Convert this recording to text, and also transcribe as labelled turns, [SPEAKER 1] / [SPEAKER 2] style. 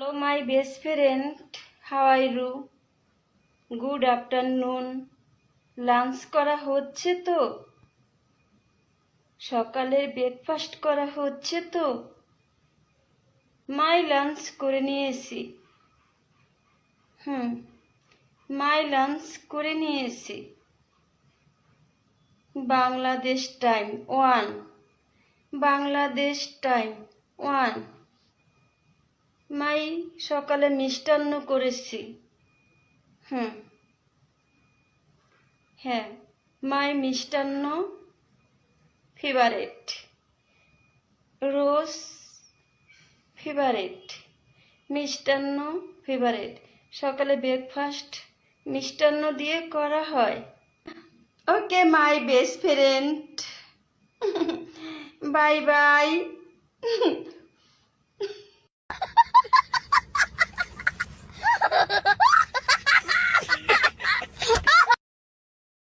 [SPEAKER 1] Hello, my best friend. How are you? Good afternoon. Lunch করা হচ্ছে তো? সকালের ব্রেকফাস্ট করা হচ্ছে তো? মাই লাঞ্চ করে নিয়েছি। মাই লাঞ্চ করে নিয়েছি। Bangladesh time 1। Bangladesh time 1। My সকালে মিষ্টান্ন করেছি। হ্যাঁ, মাই মিষ্টান্ন ফেভারেট। রোজ ফেভারেট। মিষ্টান্ন ফেভারেট। সকালে ব্রেকফাস্ট মিষ্টান্ন দিয়ে করা হয়। Okay my best friend, bye by.